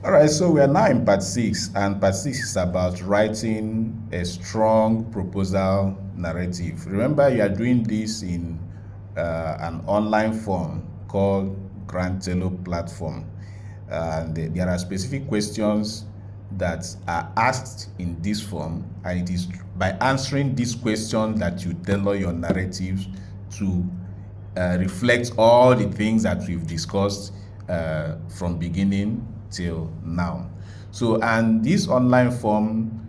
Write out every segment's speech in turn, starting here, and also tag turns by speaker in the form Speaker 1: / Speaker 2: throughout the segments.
Speaker 1: All right, so we are now in part six, and part six is about writing a strong proposal narrative. Remember, you are doing this in an online form called Grantelo platform. And there are specific questions that are asked in this form, and it is by answering these questions that you tailor your narratives to reflect all the things that we've discussed from beginning till now. So, and this online form,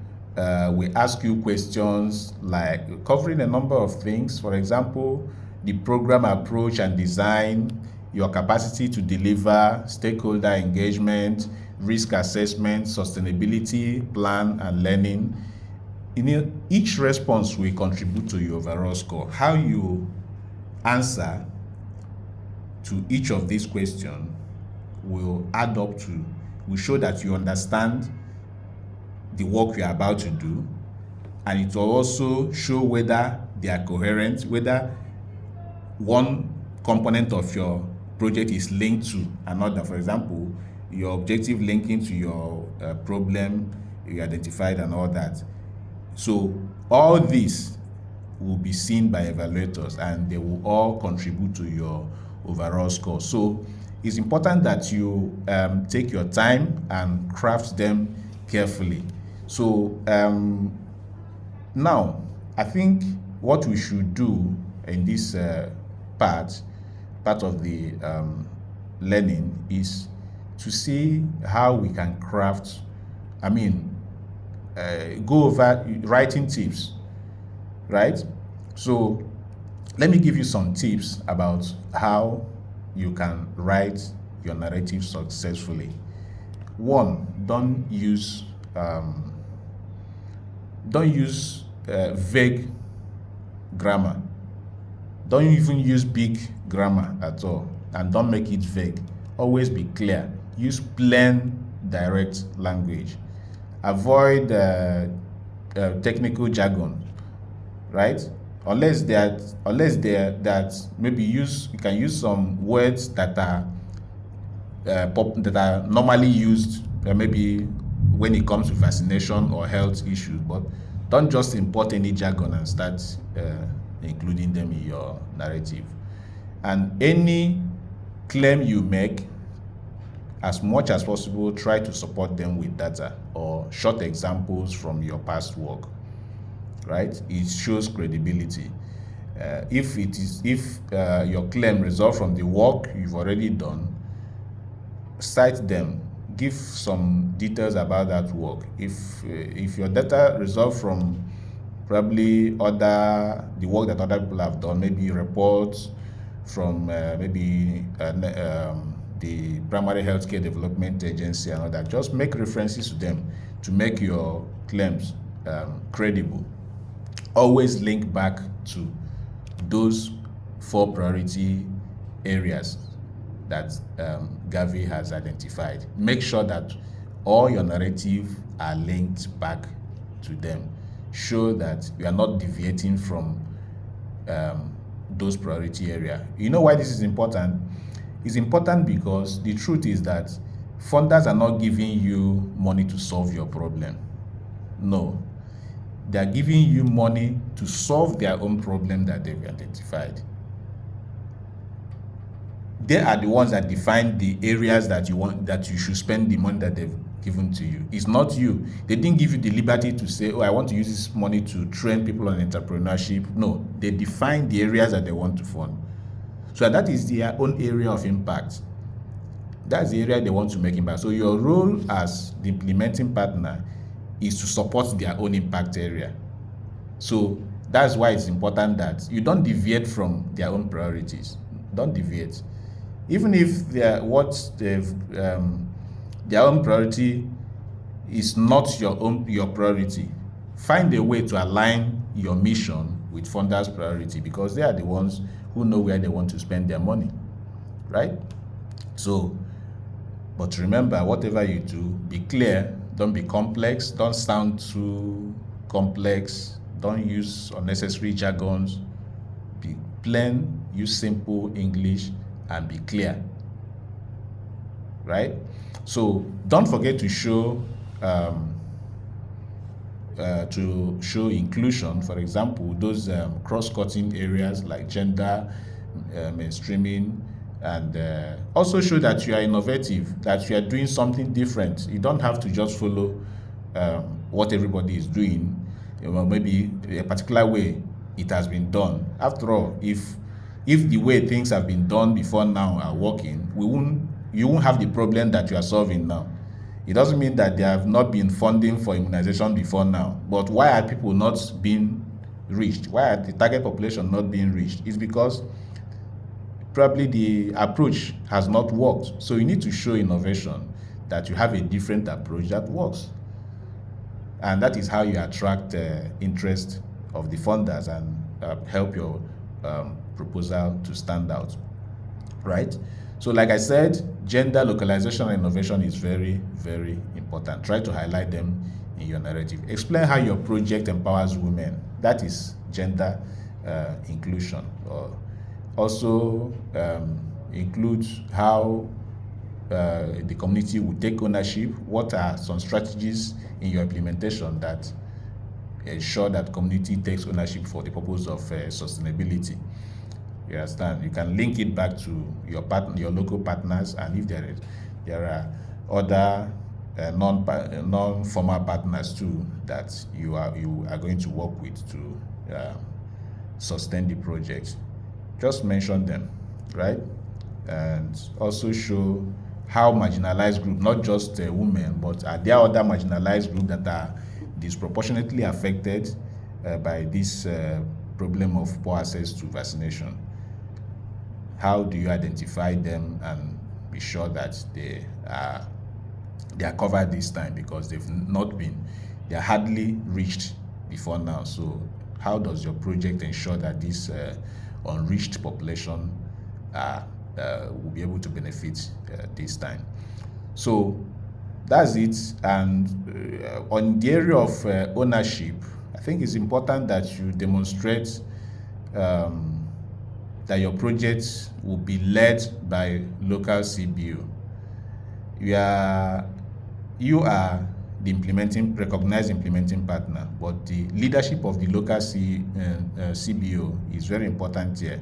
Speaker 1: we ask you questions like covering a number of things. For example, the program approach and design, your capacity to deliver, stakeholder engagement, risk assessment, sustainability, plan, and learning. Each response will contribute to your overall score. How you answer to each of these questions will add up to, will show that you understand the work you are about to do, and it will also show whether they are coherent, whether one component of your project is linked to another. For example, your objective linking to your problem you identified and all that. So all this will be seen by evaluators, and they will all contribute to your overall score. So it's important that you take your time and craft them carefully. So now, I think what we should do in this part of the learning is to see how we can craft, go over writing tips, right? So let me give you some tips about how you can write your narrative successfully. One, don't use vague grammar. Don't even use big grammar at all, and don't make it vague. Always be clear. Use plain, direct language. Avoid technical jargon, right? Unless that maybe you can use some words that are that are normally used, maybe when it comes to vaccination or health issues, but don't just import any jargon and start including them in your narrative. And any claim you make, as much as possible, try to support them with data or short examples from your past work, right? It shows credibility. If your claim results from the work you've already done, cite them, give some details about that work. If your data result from probably the work that other people have done, maybe reports from the Primary Healthcare Development Agency and all that, just make references to them to make your claims credible. Always link back to those 4 priority areas that GAVI has identified. Make sure that all your narrative are linked back to them. Show that you are not deviating from those priority areas. You know why this is important? It's important because the truth is that funders are not giving you money to solve your problem. No. They are giving you money to solve their own problem that they've identified. They are the ones that define the areas that you should spend the money that they've given to you. It's not you. They didn't give you the liberty to say, oh, I want to use this money to train people on entrepreneurship. No, they define the areas that they want to fund. So that is their own area of impact. That's the area they want to make impact. So your role as the implementing partner is to support their own impact area. So that's why it's important that you don't deviate from their own priorities. Don't deviate. Even if their own priority is not your priority, find a way to align your mission with funders' priority, because they are the ones who know where they want to spend their money, right? So, but remember, whatever you do, be clear. Don't be complex. Don't sound too complex. Don't use unnecessary jargons. Be plain. Use simple English and be clear, right? So Don't forget to show inclusion. For example, those cross-cutting areas like gender, mainstreaming, and also show that you are innovative, that you are doing something different. You don't have to just follow what everybody is doing. Maybe a particular way it has been done. After all, if the way things have been done before now are working, you won't have the problem that you are solving now. It doesn't mean that there have not been funding for immunization before now, but why are people not being reached? Why are the target population not being reached? It's because probably the approach has not worked. So you need to show innovation, that you have a different approach that works. And that is how you attract interest of the funders and help your proposal to stand out, right? So like I said, gender, localization, and innovation is very, very important. Try to highlight them in your narrative. Explain how your project empowers women. That is gender inclusion. Also include how the community will take ownership. What are some strategies in your implementation that ensure that community takes ownership for the purpose of sustainability? You understand? You can link it back to your local partners, and if there are other non-formal partners too that you are going to work with to sustain the project, just mention them, right? And also show how marginalized group, not just women, but are there other marginalized groups that are disproportionately affected by this problem of poor access to vaccination? How do you identify them and be sure that they are covered this time, because they are hardly reached before now? So how does your project ensure that this unreached population will be able to benefit this time? So that's it. And on the area of ownership, I think it's important that you demonstrate that your project will be led by local CBO. You are the recognized implementing partner, but the leadership of the local CBO is very important here.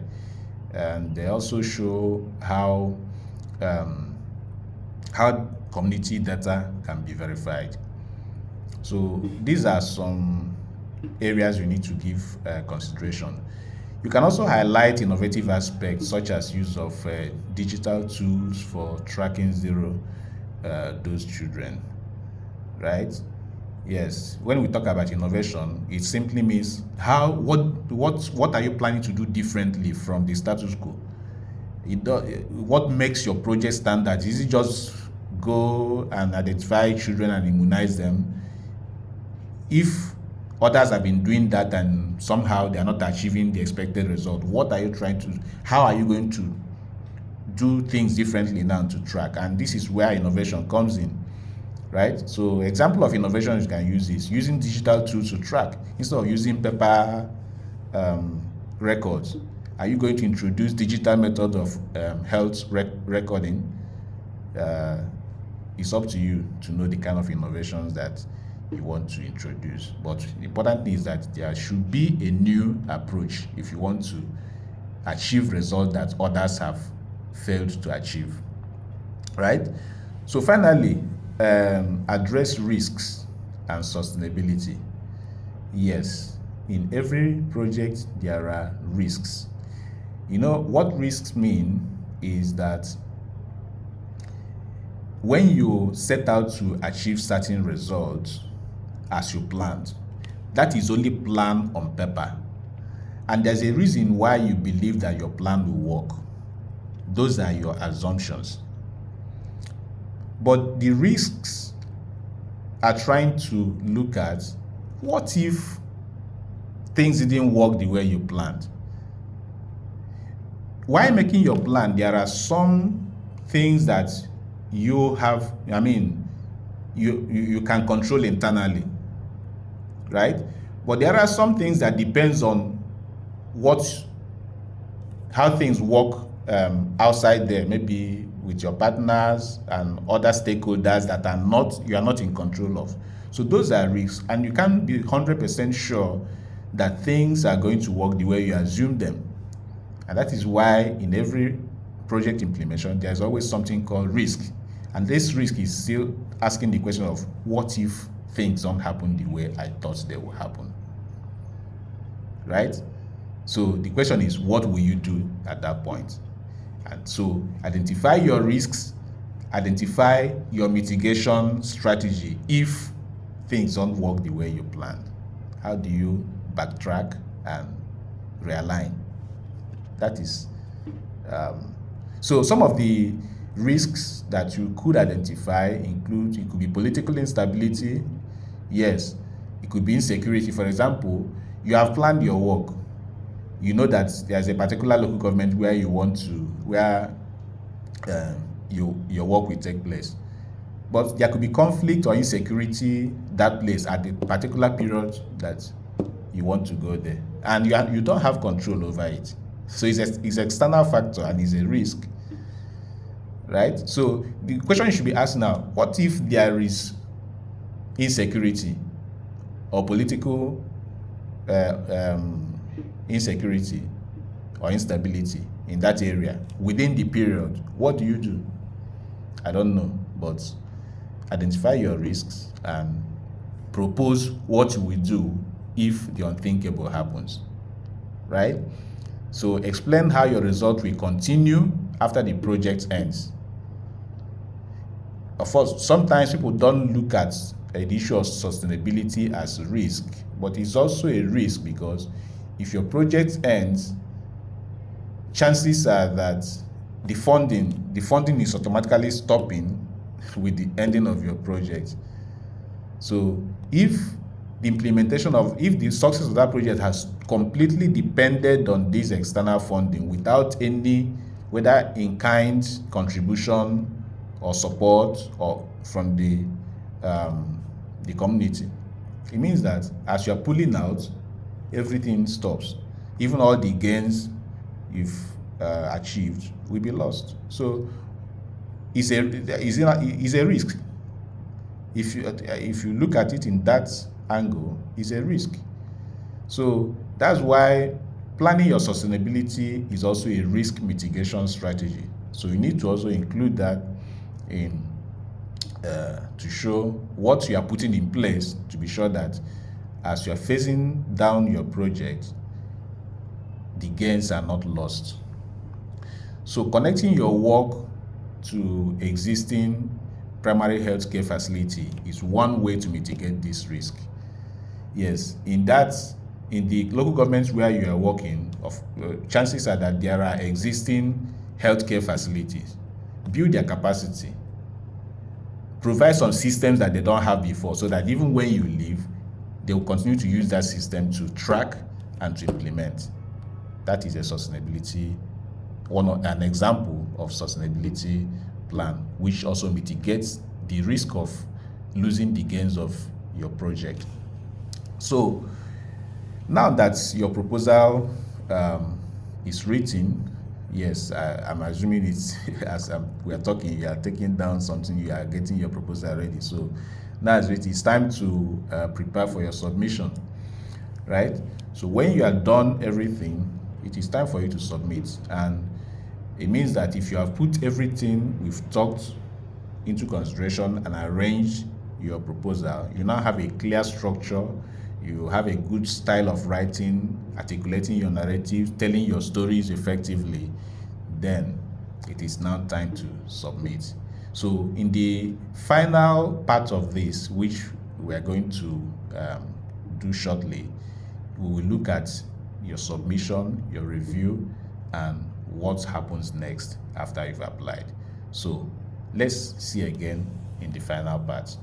Speaker 1: And they also show how community data can be verified. So these are some areas you need to give consideration. You can also highlight innovative aspects such as use of digital tools for tracking zero dose children, right? Yes, when we talk about innovation, it simply means what are you planning to do differently from the status quo? What makes your project standard? Is it just go and identify children and immunize them? If others have been doing that and somehow they are not achieving the expected result, how are you going to do things differently now to track? And this is where innovation comes in, right? So example of innovation you can use is using digital tools to track instead of using paper records. Are you going to introduce digital method of health recording? It's up to you to know the kind of innovations that you want to introduce. But the important thing is that there should be a new approach if you want to achieve results that others have failed to achieve, right? So finally, address risks and sustainability. Yes, in every project there are risks. You know what risks mean is that when you set out to achieve certain results as you planned, that is only plan on paper. And there's a reason why you believe that your plan will work. Those are your assumptions. But the risks are trying to look at, what if things didn't work the way you planned? While making your plan, there are some things that you have, you can control internally, right? But there are some things that depends on how things work outside there, maybe with your partners and other stakeholders that you are not in control of. So those are risks, and you can't be 100% sure that things are going to work the way you assume them. And that is why in every project implementation, there's always something called risk. And this risk is still asking the question of, what if things don't happen the way I thought they would happen? Right? So the question is, what will you do at that point? And so identify your risks, identify your mitigation strategy if things don't work the way you planned. How do you backtrack and realign? That is, so some of the risks that you could identify include, it could be political instability. Yes, it could be insecurity. For example, you have planned your work. You know that there's a particular local government where you want to, where your work will take place. But there could be conflict or insecurity that place at the particular period that you want to go there. And you don't have control over it. So it's an external factor and it's a risk. Right? So the question you should be asked now, what if there is insecurity or political insecurity or instability in that area within the period? What do you do? I don't know, but identify your risks and propose what you will do if the unthinkable happens, right? So explain how your result will continue after the project ends. Of course, sometimes people don't look at the issue of sustainability as a risk, but it's also a risk because if your project ends, chances are that the funding is automatically stopping with the ending of your project. So if the success of that project has completely depended on this external funding without any, whether in kind contribution or support or from the community, it means that as you're pulling out, everything stops. Even all the gains you've achieved will be lost. So it's a risk. If you look at it in that angle, it's a risk. So that's why planning your sustainability is also a risk mitigation strategy. So you need to also include that in to show what you are putting in place to be sure that as you are phasing down your project, the gains are not lost. So connecting your work to existing primary healthcare facility is one way to mitigate this risk. Yes, in the local governments where you are working, chances are that there are existing healthcare facilities. Build their capacity. Provide some systems that they don't have before so that even when you leave, they will continue to use that system to track and to implement. That is a sustainability, an example of sustainability plan, which also mitigates the risk of losing the gains of your project. So now that your proposal is written, yes, I'm assuming it's as we are talking, you are taking down something, you are getting your proposal ready. So now it's time to prepare for your submission, right? So when you are done everything, it is time for you to submit. And it means that if you have put everything we've talked into consideration and arranged your proposal, you now have a clear structure, you have a good style of writing, articulating your narrative, telling your stories effectively, then it is now time to submit. So in the final part of this, which we are going to do shortly, we will look at your submission, your review, and what happens next after you've applied. So let's see again in the final part.